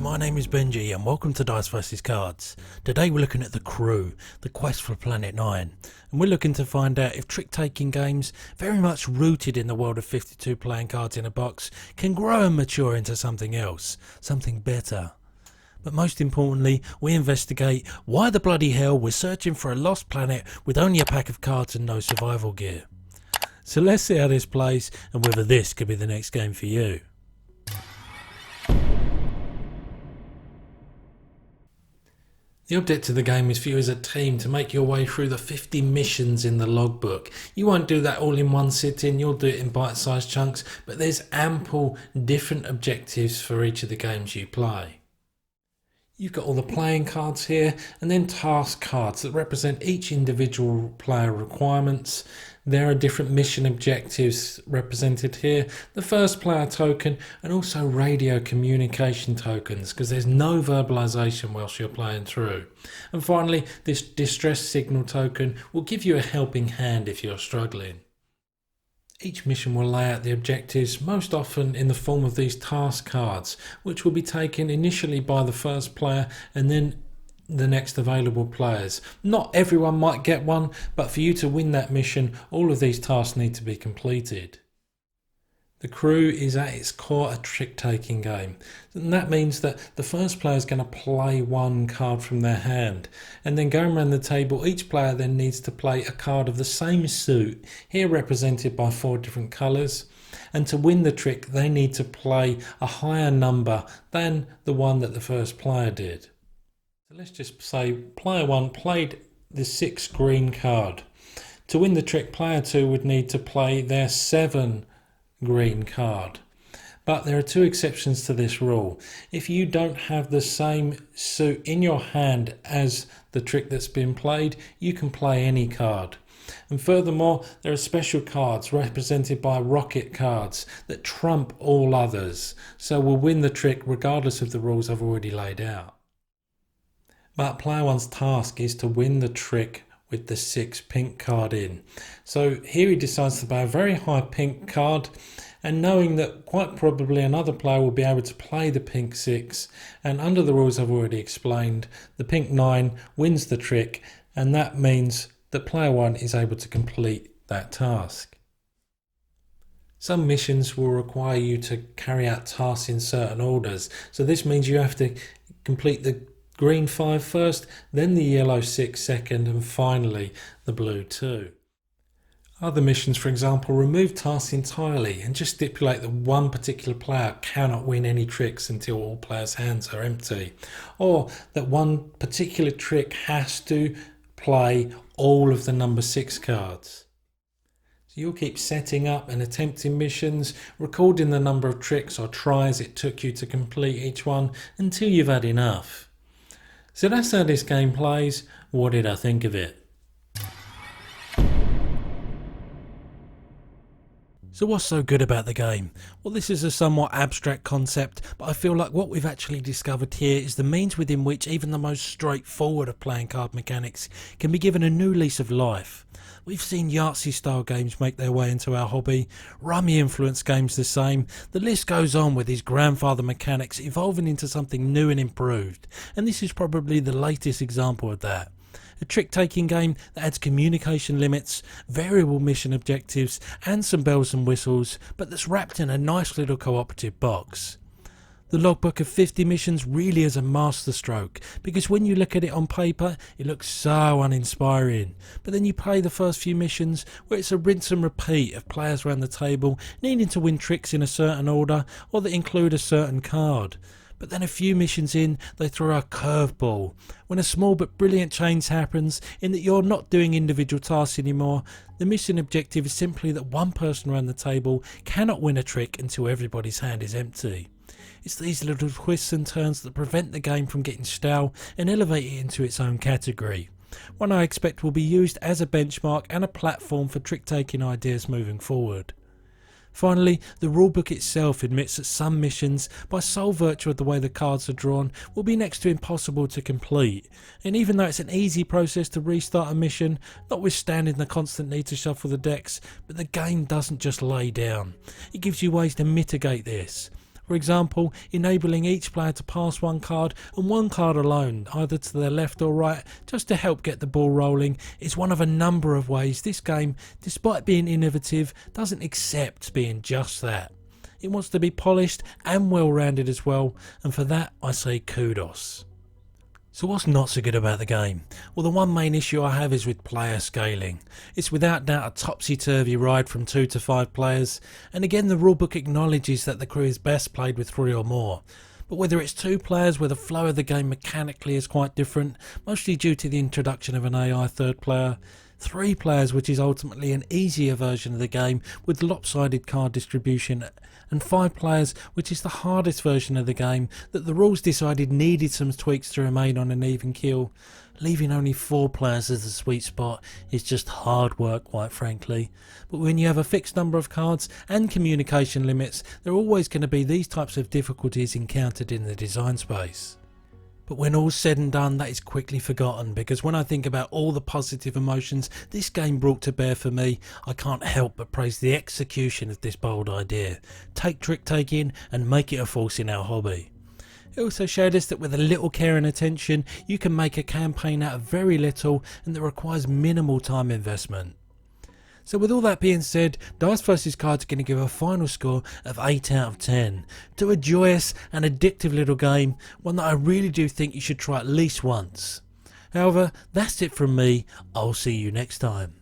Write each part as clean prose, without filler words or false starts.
my name is Benji and welcome to Dice vs Cards. Today we're looking at The Crew, the quest for Planet 9, and we're looking to find out if trick-taking games, very much rooted in the world of 52 playing cards in a box, can grow and mature into something else, something better. But most importantly, we investigate why the bloody hell we're searching for a lost planet with only a pack of cards and no survival gear. So let's see how this plays and whether this could be the next game for you. The object of the game is for you as a team to make your way through the 50 missions in the logbook. You won't do that all in one sitting, you'll do it in bite-sized chunks, but there's ample different objectives for each of the games you play. You've got all the playing cards here and then task cards that represent each individual player requirements. There are different mission objectives represented here, the first player token and also radio communication tokens because there's no verbalization whilst you're playing through. And finally, this distress signal token will give you a helping hand if you're struggling. Each mission will lay out the objectives, most often in the form of these task cards, which will be taken initially by the first player and then the next available players. Not everyone might get one, but for you to win that mission, all of these tasks need to be completed. The Crew is at its core a trick-taking game, and that means that the first player is going to play one card from their hand, and then going around the table each player then needs to play a card of the same suit, here represented by 4 different colours, and to win the trick they need to play a higher number than the one that the first player did. So let's just say player 1 played the 6 green card. To win the trick, player 2 would need to play their 7 green card. But there are 2 exceptions to this rule. If you don't have the same suit in your hand as the trick that's been played, you can play any card. And furthermore, there are special cards represented by rocket cards that trump all others, so will win the trick regardless of the rules I've already laid out. But player 1's task is to win the trick with the 6 pink card in. So here he decides to play a very high pink card, and knowing that quite probably another player will be able to play the pink 6, and under the rules I've already explained, the pink 9 wins the trick, and that means that player 1 is able to complete that task. Some missions will require you to carry out tasks in certain orders, so this means you have to complete the green 5 first, then the yellow 6 second, and finally the blue 2. Other missions, for example, remove tasks entirely and just stipulate that one particular player cannot win any tricks until all players' hands are empty, or that one particular trick has to play all of the number 6 cards. So you'll keep setting up and attempting missions, recording the number of tricks or tries it took you to complete each one until you've had enough. So that's how this game plays. What did I think of it? So what's so good about the game? Well, this is a somewhat abstract concept, but I feel like what we've actually discovered here is the means within which even the most straightforward of playing card mechanics can be given a new lease of life. We've seen Yahtzee style games make their way into our hobby, Rummy influence games the same, the list goes on with these grandfather mechanics evolving into something new and improved, and this is probably the latest example of that. A trick-taking game that adds communication limits, variable mission objectives and some bells and whistles, but that's wrapped in a nice little cooperative box. The logbook of 50 missions really is a masterstroke, because when you look at it on paper it looks so uninspiring, but then you play the first few missions where it's a rinse and repeat of players around the table needing to win tricks in a certain order or that include a certain card. But then a few missions in, they throw a curveball, when a small but brilliant change happens in that you're not doing individual tasks anymore. The mission objective is simply that one person around the table cannot win a trick until everybody's hand is empty. It's these little twists and turns that prevent the game from getting stale and elevate it into its own category. One I expect will be used as a benchmark and a platform for trick-taking ideas moving forward. Finally, the rulebook itself admits that some missions, by sole virtue of the way the cards are drawn, will be next to impossible to complete, and even though it's an easy process to restart a mission, notwithstanding the constant need to shuffle the decks, but the game doesn't just lay down. It gives you ways to mitigate this. For example, enabling each player to pass one card and one card alone, either to their left or right, just to help get the ball rolling, is one of a number of ways this game, despite being innovative, doesn't accept being just that. It wants to be polished and well-rounded as well, and for that I say kudos. So what's not so good about the game? Well, the one main issue I have is with player scaling. It's without doubt a topsy-turvy ride from 2 to 5 players, and again the rulebook acknowledges that the crew is best played with 3 or more. But whether it's 2 players where the flow of the game mechanically is quite different, mostly due to the introduction of an AI third player, 3 players which is ultimately an easier version of the game with lopsided card distribution, and 5 players which is the hardest version of the game that the rules decided needed some tweaks to remain on an even keel. Leaving only 4 players as the sweet spot is just hard work, quite frankly. But when you have a fixed number of cards and communication limits, there are always going to be these types of difficulties encountered in the design space. But when all's said and done, that is quickly forgotten, because when I think about all the positive emotions this game brought to bear for me, I can't help but praise the execution of this bold idea. Take trick-taking and make it a force in our hobby. It also showed us that with a little care and attention, you can make a campaign out of very little and that requires minimal time investment. So with all that being said, Dice vs Cards are going to give a final score of 8 out of 10 to a joyous and addictive little game, one that I really do think you should try at least once. However, that's it from me. I'll see you next time.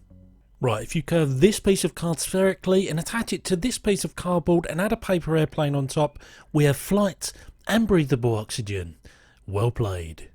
Right, if you curve this piece of card spherically and attach it to this piece of cardboard and add a paper airplane on top, we have flight and breathable oxygen. Well played.